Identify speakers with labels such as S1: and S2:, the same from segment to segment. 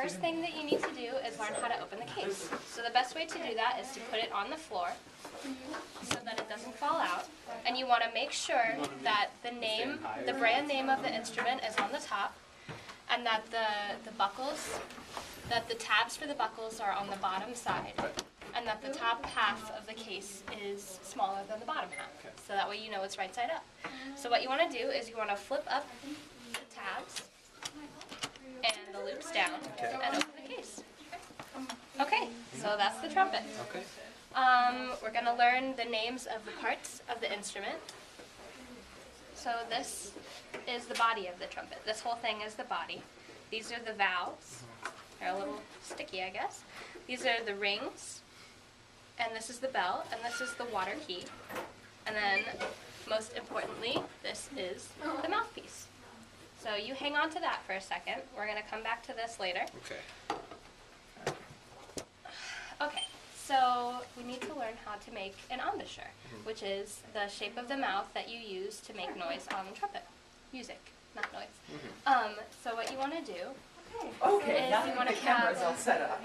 S1: first thing that you need to do is learn how to open the case. So the best way to do that is to put it on the floor so that it doesn't fall out. And you want to make sure that the brand name of the instrument is on the top, and that the tabs for the buckles are on the bottom side, and that the top half of the case is smaller than the bottom half. So that way you know it's right side up. So what you want to do is you want to flip up the tabs and the loops down and open the case. Okay, so that's the trumpet.
S2: Okay.
S1: We're going to learn the names of the parts of the instrument. So this is the body of the trumpet. This whole thing is the body. These are the valves. They're a little sticky, I guess. These are the rings, and this is the bell, and this is the water key. And then, most importantly, this is the mouthpiece. So you hang on to that for a second. We're going to come back to this later.
S2: Okay.
S1: Okay, so we need to learn how to make an embouchure, which is the shape of the mouth that you use to make noise on the trumpet. Music, not noise. So what you want to do
S3: Okay,
S1: is
S3: now
S1: you
S3: that
S1: want
S3: the
S1: to have
S3: camera's all set up.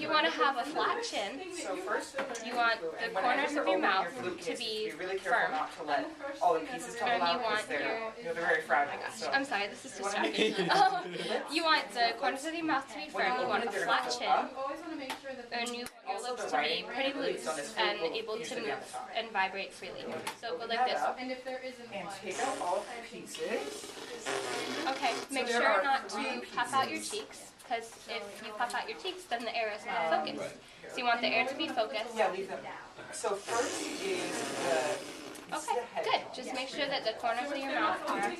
S1: you want to have a flat chin.
S3: So first,
S1: You want the corners of your mouth to be
S3: really careful
S1: firm.
S3: not to let all the pieces tumble
S1: And you
S3: out
S1: want
S3: because
S1: your
S3: they're very fragile. So
S1: I'm sorry, this is
S3: you wanna make
S1: distracting. You want the corners of your mouth to be firm. You want a flat chin, and you want your lips to be pretty loose and able to move and vibrate freely. So go like this.
S4: And if there isn't
S3: and
S4: one.
S3: take out all the pieces.
S1: Okay, make
S3: there
S1: sure
S3: are
S1: not to
S3: 3
S1: puff out your
S3: pieces.
S1: cheeks, because if you puff out your cheeks, then the air is not focused. So you want the air to be focused.
S3: Yeah, leave them. So first is the
S1: Okay,
S3: head.
S1: good. Just make sure that the corners of your mouth are and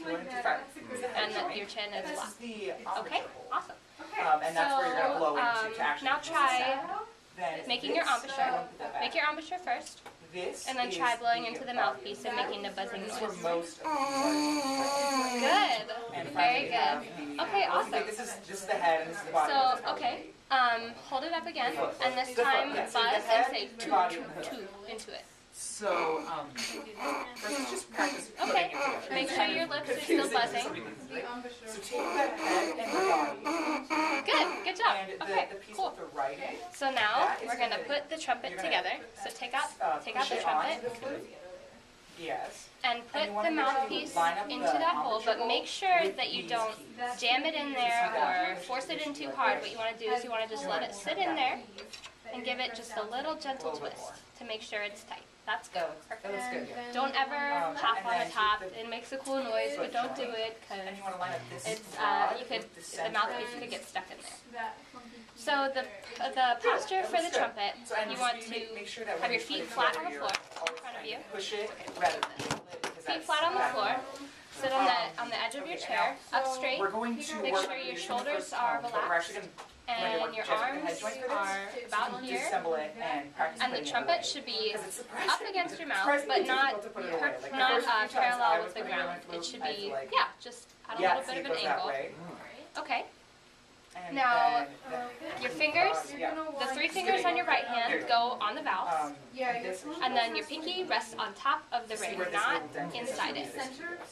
S1: that your chin is
S3: This
S1: flat.
S3: is the
S1: Okay, awesome.
S3: and that's where you're going to blow into to actually
S1: now try
S3: then
S1: making your
S3: this,
S1: embouchure. Make your embouchure first,
S3: this
S1: and then
S3: is
S1: try blowing into the mouthpiece and making a buzzing
S3: This is where
S1: noise.
S3: most of the
S1: Good.
S3: and
S1: Very
S3: finally we have
S1: good.
S3: the-
S1: Okay, awesome.
S3: This is the head and this is the body.
S1: So, okay, hold it up again, and this time buzz and say toot, toot, toot into it.
S3: So, first let's just practice.
S1: Okay, make sure your lips are still buzzing.
S3: So take the head and the body.
S1: Good job.
S3: And
S1: Okay,
S3: the piece
S1: cool.
S3: with the writing.
S1: So now we're gonna put the trumpet together. So take out
S3: Push
S1: the
S3: it
S1: trumpet
S3: onto the flute. Yes.
S1: and
S3: And
S1: put
S3: you wanna
S1: the
S3: make sure you
S1: mouthpiece
S3: line up
S1: into
S3: the
S1: that hole, but make sure
S3: with
S1: that you
S3: these
S1: don't
S3: keys.
S1: jam it in there or force it in too hard. What you want to do is you want to just let it sit in there and give it just a little gentle twist to make sure it's tight. That's good.
S3: That
S1: Perfect.
S3: looks good. Yeah.
S1: Don't ever pop
S3: and
S1: on
S3: then
S1: the top.
S3: keep the-
S1: It makes a cool noise, but don't do it
S3: And you
S1: because
S3: want to line up this
S1: it's
S3: rod
S1: you could
S3: with
S1: the
S3: center.
S1: mouthpiece could get stuck in there.
S4: That
S1: So the posture for the trumpet,
S3: So, and
S1: you
S3: just
S1: want to
S3: make sure that
S1: have
S3: when
S1: your
S3: you put
S1: feet
S3: it
S1: flat
S3: together,
S1: on the
S3: you're
S1: floor
S3: always
S1: in front of
S3: trying
S1: you.
S3: to push it rather than pull it, because
S1: Feet
S3: that's
S1: flat on the
S3: bad.
S1: floor. Sit on the edge of your chair, up straight,
S3: We're going to
S1: Make
S3: work
S1: sure
S3: on
S1: your
S3: the
S1: shoulders
S3: first
S1: are
S3: tone, but we're actually
S1: relaxed,
S3: gonna
S1: and your arms are about here.
S3: disassemble it and practice
S1: And the
S3: putting it
S1: trumpet
S3: away.
S1: should be
S3: 'Cause it's surprising-
S1: up against your mouth,
S3: surprisingly
S1: but not
S3: difficult to put it away. Like, the
S1: not
S3: first few times I
S1: parallel
S3: was
S1: with the
S3: putting it away,
S1: ground. It should
S3: I was
S1: be
S3: like,
S1: just at a
S3: yeah,
S1: little
S3: see,
S1: bit
S3: it
S1: of an
S3: goes that
S1: angle.
S3: way.
S1: Okay.
S3: And
S1: Now,
S3: then
S1: your fingers,
S3: yeah.
S1: the 3 fingers on your right hand go on the valves,
S3: This
S1: and then your pinky rests on top of the
S3: See
S1: ring,
S3: where this
S1: not
S3: little dent is?
S1: inside it.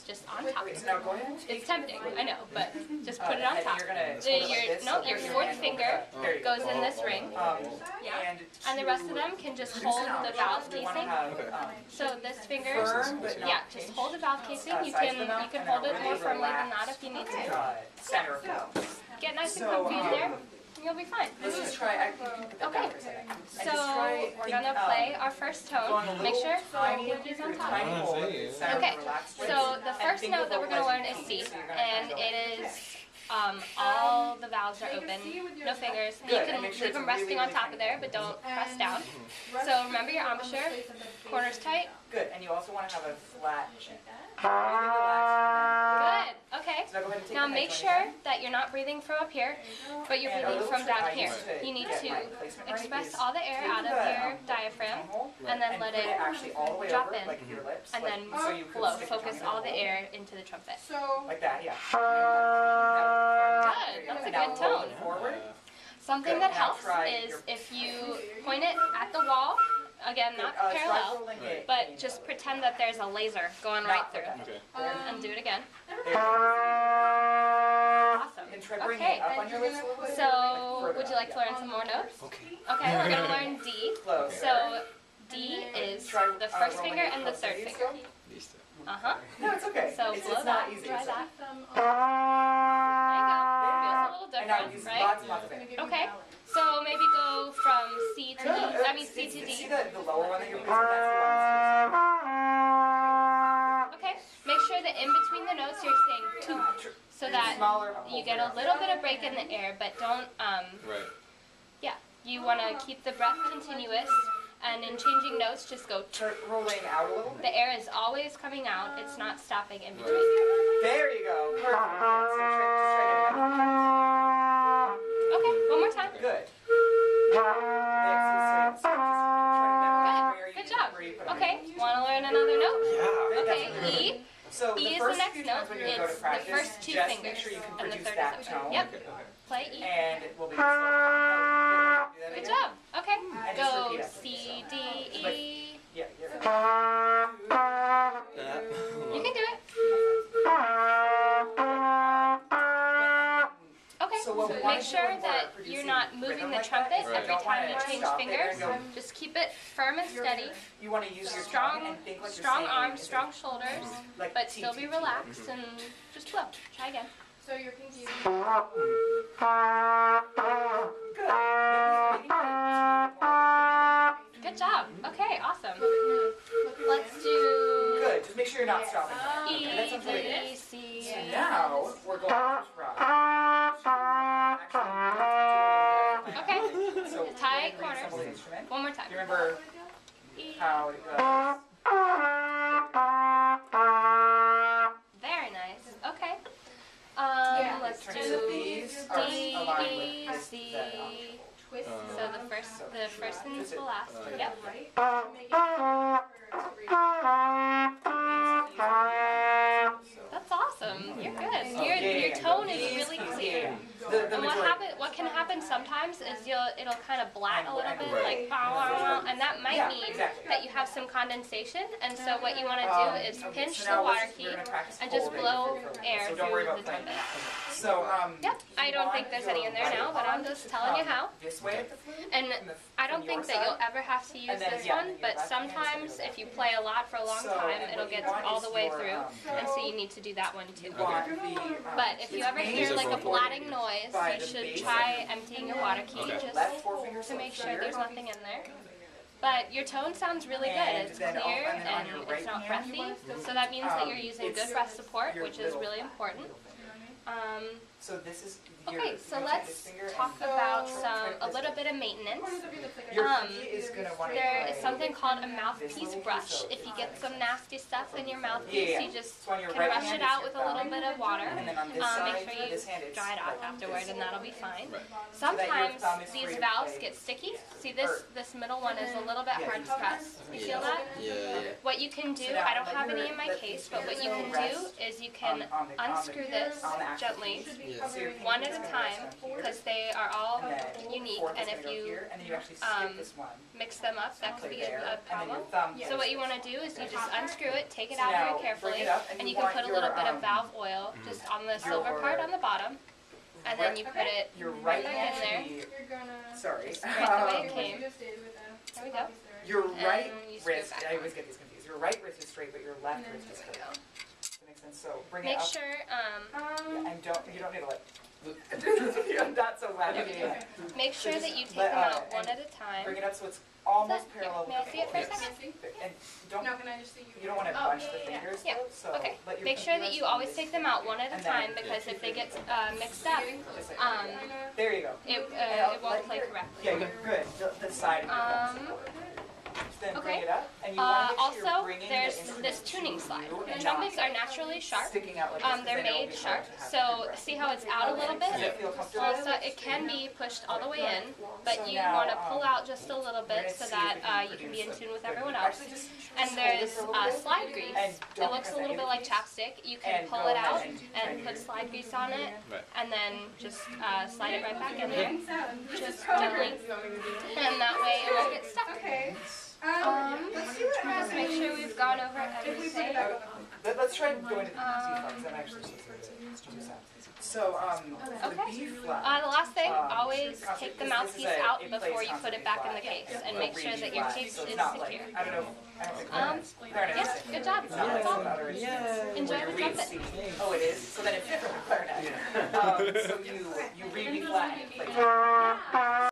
S1: Just on top.
S3: So now go ahead and take
S1: It's tempting, I know, but just put it
S3: the
S1: on
S3: head,
S1: top.
S3: You're gonna hold
S1: The-
S3: it like
S1: your
S3: this,
S1: no,
S3: so
S1: your
S3: put
S1: 4th
S3: hand over
S1: finger
S3: the- there you go.
S1: goes in this ring, yeah, and the rest of them can just hold the valve
S3: We wanna
S1: casing.
S3: have,
S1: So this finger,
S3: firm, but not
S1: yeah, just hold the valve casing. You
S3: size
S1: can
S3: the mouth,
S1: you can
S3: and
S1: hold
S3: then
S1: it more
S3: really
S1: firmly than
S3: relax.
S1: that if you need to.
S3: Center of the
S1: Get nice and
S3: So,
S1: comfy in there, and you'll be fine.
S3: Let's just try. You can put that
S1: Okay.
S3: down for a second. And
S1: So
S3: just try
S1: we're
S3: think,
S1: gonna play our first tone. Make sure
S3: tiny,
S1: pinky's on top.
S3: tiny hole in the center of
S1: Okay,
S3: the relaxed
S1: so
S3: place.
S1: the
S3: And
S1: first
S3: think
S1: note
S3: of
S1: that
S3: a
S1: we're going to learn
S3: pleasant
S1: is C,
S3: piece, so you're gonna
S1: and
S3: go
S1: it
S3: like
S1: is all the valves are open, no fingers. You
S3: Good,
S1: can
S3: and make sure
S1: leave
S3: it's
S1: them
S3: really,
S1: resting on
S3: really
S1: top
S3: tiny.
S1: of there, but don't press down.
S4: Rest
S1: So remember your
S4: on the
S1: embouchure,
S4: place of the face.
S1: corners tight.
S3: Good, and you also want to have a flat chin.
S1: Good. Okay.
S3: So now go ahead and take
S1: Now
S3: the head
S1: make
S3: joint
S1: sure
S3: again.
S1: that you're not breathing from up here, but you're
S3: And a
S1: breathing
S3: little
S1: from
S3: trick
S1: down
S3: I
S1: here.
S3: use to
S1: You need
S3: get
S1: to
S3: my placement right
S1: express
S3: is
S1: all the air
S3: take
S1: out of
S3: the,
S1: your diaphragm,
S3: hole
S1: and then
S3: and
S1: let
S3: put
S1: it
S3: actually all the way
S1: drop
S3: over,
S1: in,
S3: like your lips,
S1: and
S3: like,
S1: then
S3: so you could
S1: blow.
S3: stick your
S1: Focus
S3: tongue in
S1: all the
S3: hole.
S1: air into the trumpet.
S4: So,
S3: Like that, yeah.
S1: Good, that's a
S3: Now
S1: good
S3: roll
S1: tone.
S3: it forward.
S1: Something
S3: Good.
S1: that
S3: Now
S1: helps
S3: try
S1: is
S3: your-
S1: if you point it at the wall, again, not
S3: Try
S1: parallel,
S3: rolling it
S1: but
S3: in.
S1: just pretend that there's a laser going right
S3: Not
S1: through.
S3: like that.
S2: Okay.
S1: And do it again.
S3: There you go.
S1: Awesome.
S3: And try bringing
S1: Okay.
S3: it up on your lips a little bit.
S1: So, would you like to learn some more notes?
S2: Okay.
S1: Okay, we're gonna learn D.
S3: Close.
S1: So, D is the first finger and the third finger.
S2: These two.
S3: No, it's okay.
S1: So
S3: it's
S1: blow
S3: not
S1: that,
S3: easy.
S1: try
S3: So-
S1: that. There you go. Feels a little
S3: And now
S1: different,
S3: use
S1: right?
S3: lots and lots of it.
S1: Okay. So maybe go from C to D. I mean C to
S3: See
S1: D.
S3: the lower one that you're using? That's the one.
S1: Okay. Make sure that in between the notes you're saying two, so that
S3: Smaller.
S1: you get a little bit of break in the air, but don't.
S2: Right.
S1: Yeah. You want to keep the breath continuous, and in changing notes, just go.
S3: Rolling out a little bit.
S1: The air is always coming out. It's not stopping in between.
S3: There you go. Perfect. Yeah, so just try getting that.
S1: Okay. One more time.
S3: Good. Excellent. So just try to memorize where you
S1: Good job.
S3: where you put it.
S1: Okay. Want to learn another note?
S2: Yeah.
S1: Okay.
S3: Definitely.
S1: E.
S3: So
S1: E
S3: the
S1: is the
S3: first
S1: next
S3: few
S1: note.
S3: times when you go
S1: It's
S3: to
S1: the
S3: practice,
S1: first two
S3: just
S1: fingers,
S3: make sure you can
S1: and the
S3: produce
S1: third
S3: that
S1: is
S3: tone.
S1: Yep.
S2: Okay.
S1: Play E.
S3: And it will be slow. Do that
S1: Good
S3: again.
S1: job. Okay.
S3: And just
S1: Go
S3: repeat after me,
S1: C,
S3: so.
S1: D, E.
S3: Yeah, you're
S1: You can do it. Okay.
S3: So what we
S1: Make
S3: wanna do
S1: sure
S3: when we're
S1: that
S3: producing
S1: you're not moving
S3: rhythm
S1: the
S3: like
S1: trumpet
S3: that is
S1: every
S3: don't
S1: time
S3: wanna
S1: you change
S3: stop there
S1: fingers.
S3: and go.
S1: Just keep it firm and steady.
S3: You want to use your tongue
S1: Strong,
S3: and think like
S1: strong
S3: you're saying
S1: arms,
S3: it's
S1: strong shoulders,
S3: like
S1: but
S3: T,
S1: still
S3: T,
S1: be
S3: T.
S1: relaxed and just blow. Try again.
S4: So you're confused.
S3: Good.
S1: Good job. Okay, awesome. Let's do
S3: Good. Just make sure you're not stopping.
S1: E,
S3: Okay, that sounds really
S1: D,
S3: good.
S1: C.
S3: So now we're going to rock.
S1: Okay.
S3: So
S1: Tie
S3: we're gonna reassemble
S1: corners.
S3: the instrument.
S1: One more time.
S3: Do you remember
S1: E.
S3: how it goes?
S1: Very nice. Okay. Let's
S3: Turn
S1: do
S3: so these are
S1: D,
S3: aligned
S1: E,
S3: with
S1: C.
S4: Twist.
S1: So the first and the last. Yep.
S4: Right?
S1: That's awesome. You're good.
S3: Oh,
S1: Your tone is really clear.
S3: The
S1: And
S3: majority.
S1: what can happen sometimes is it'll kind of blat a little bit,
S2: Right.
S1: like bow, wow, wow, and that might
S3: Yeah,
S1: mean
S3: exactly.
S1: that you have some condensation. And so what you want to do is
S3: Okay,
S1: pinch
S3: so
S1: the
S3: now
S1: water
S3: we're
S1: key
S3: gonna practice
S1: and just
S3: holding.
S1: blow air
S3: So don't worry
S1: through
S3: about
S1: the
S3: playing.
S1: trumpet.
S3: So
S1: Yep. I don't think there's any in there now, but I'm just telling you how.
S3: This way at the flute.
S1: And
S3: from
S1: I don't
S3: from
S1: think
S3: your
S1: that you'll
S3: side.
S1: ever have to use
S3: And then,
S1: this
S3: yeah,
S1: one,
S3: your
S1: but
S3: left hand,
S1: sometimes
S3: so you
S1: if you
S3: go
S1: play a lot for a long
S3: So,
S1: time,
S3: and
S1: it'll
S3: what you
S1: get
S3: want
S1: all
S3: is
S1: the way
S3: your,
S1: through, and so you need to do that one too.
S3: You want the,
S1: But if you ever hear
S2: These are
S1: like a
S2: both
S1: blatting noise,
S3: by
S1: you
S3: the
S1: should
S3: base
S1: try emptying your water key
S2: Okay.
S1: just
S3: left forefinger
S1: to make sure
S3: here.
S1: there's nothing in there. But your tone sounds really good.
S3: And
S1: It's
S3: then
S1: clear
S3: and then on
S1: and
S3: your
S1: it's
S3: right
S1: not
S3: hand, you
S1: breathy,
S3: want
S1: so that means that you're using
S3: it's
S1: good breath support,
S3: your
S1: which is
S3: little
S1: really
S3: finger.
S1: important.
S3: So this is your,
S1: Okay, so
S3: you take
S1: let's
S3: this finger and
S1: talk
S3: try
S1: about
S3: to
S1: a little bit of maintenance.
S3: Your
S1: Um,
S3: pinky is gonna want to
S1: There
S3: play
S1: is something called a
S3: this
S1: mouthpiece
S3: little
S1: brush.
S3: piece of-
S1: If you get some nasty stuff in your
S3: Yeah,
S1: mouthpiece,
S3: yeah.
S1: you just
S3: So on your
S1: can
S3: right
S1: brush
S3: hand
S1: it
S3: it's
S1: out
S3: your
S1: with a little
S3: thumb,
S1: bit of water.
S3: and then on this side,
S1: Make sure you
S3: this hand it's
S1: dry it off
S3: like
S1: afterward,
S3: this.
S1: and that'll be fine.
S2: Right.
S3: So that your
S1: Sometimes
S3: thumb is free
S1: these
S3: to
S1: valves
S3: play
S1: get sticky. See
S3: or-
S1: this middle one is a little bit
S3: Yeah,
S1: hard to press. You feel that?
S2: Yeah.
S1: What you can do,
S3: So now
S1: I don't
S3: let
S1: have any
S3: your-
S1: in my
S3: let
S1: case,
S3: the
S1: but what you
S3: fingers
S1: can do
S3: rest
S1: is you can
S3: on the
S1: unscrew this
S3: on the actual
S1: gently,
S3: piece.
S2: Yes.
S3: So your
S1: one at
S3: pinky's
S1: a
S3: gonna rest
S1: time,
S3: on here,
S1: because they are all
S3: and then
S1: unique,
S3: fourth
S1: and
S3: is
S1: if
S3: gonna go
S1: you
S3: here, and then you actually skip
S1: um,
S3: this one.
S1: mix them up, that could
S3: Play
S1: be a
S3: there, and then
S1: problem.
S3: your thumb
S1: So what you want to do is you just unscrew it, take it
S3: So
S1: out
S3: now,
S1: very
S3: bring
S1: carefully,
S3: it up,
S1: and you
S3: want
S1: can put a
S3: your,
S1: little bit of valve oil just on the silver part on the bottom, and then you put it
S3: your right
S1: right
S3: hand
S1: in there.
S3: should
S4: You're gonna.
S3: be, sorry,
S1: Just right the way it
S4: What you
S1: came.
S4: just did with the.
S1: There we go.
S3: your right
S1: And you screw it
S3: wrist,
S1: back
S3: I
S1: on.
S3: always get these confused, your right wrist is straight, but your left
S4: And then
S3: wrist is
S1: There we
S3: straight.
S1: go.
S3: Does that make sense? So bring it
S1: Make
S3: up,
S1: sure,
S3: and you don't need to like, I'm not so glad you did that.
S1: make sure that you take
S3: Let,
S1: them out
S3: and
S1: one at a time.
S3: Bring it up so it's almost
S1: Here,
S3: parallel
S1: may I
S3: with
S1: see it for a
S3: the
S1: second?
S3: And don't,
S4: No, can I just see you?
S3: you don't want to
S4: Oh,
S3: bunch
S4: yeah,
S3: the
S4: yeah, yeah.
S3: fingers
S1: Yeah,
S3: though, so
S1: okay.
S3: let your
S1: Make sure
S3: pinky
S1: that you
S3: rest on
S1: always
S3: this
S1: take them out one at a
S3: and then-
S1: time, because if they get mixed up,
S3: just like,
S1: it
S3: there you go.
S1: it won't play correctly.
S3: Yeah, you're good. The side of your thumb. Then bring
S1: okay.
S3: it up, and you want to make sure you're
S1: Also,
S3: bringing
S1: there's
S3: the instrument
S1: this tuning
S3: to
S1: slide.
S3: you and
S1: Trumpets
S3: not
S1: are naturally sharp.
S3: sticking out like this, 'cause
S1: They're
S3: then it'll
S1: made
S3: be
S1: sharp,
S3: hard to have
S1: so
S3: good breath.
S1: see how it's out a little
S3: Does
S1: bit?
S3: it feel comfortable?
S1: Also, it can be pushed all the way in, but
S3: So
S1: you
S3: now,
S1: want to pull out just a little
S3: we're gonna
S1: bit so
S3: see
S1: that
S3: if we
S1: you can be in
S3: produce
S1: tune with
S3: a good-
S1: everyone else.
S3: Actually, just
S1: And
S3: hold
S1: there's
S3: this a little bit.
S1: slide grease.
S3: And
S1: It
S3: don't
S1: looks a
S3: press
S1: little
S3: any
S1: bit
S3: of
S1: like
S3: these.
S1: chapstick. You can
S3: And
S1: pull
S3: go
S1: it out
S3: ahead
S1: and put slide grease on it,
S2: Right.
S1: and then just slide it right back in there,
S4: Just
S1: just gently, and that way it won't get stuck.
S4: Okay.
S1: Let's see what
S4: Just
S1: make sure we've gone over
S4: If we put
S1: everything.
S4: it back on the phone.
S3: Let's try going to the E flat, because I'm actually supposed to do that. So, for the
S1: Okay.
S3: B flat.
S1: The last thing, always
S3: concert-
S1: take the
S3: this is
S1: mouthpiece
S3: a-
S1: out
S3: it plays
S1: before you
S3: concert
S1: put
S3: B
S1: it back in
S3: flat,
S1: the case, and
S3: but
S1: make sure
S3: B
S1: that your
S3: flat,
S1: case
S3: so it's
S1: is
S3: not
S1: secure.
S3: like, I don't know, I don't think clarinet.
S1: Yes, good job.
S3: It's not like
S1: That's all.
S3: some other instruments
S1: Enjoy
S3: where
S1: the
S3: you read
S1: trumpet.
S3: C. Oh, it is? So then it's different from clarinet. So you read B flat and you play.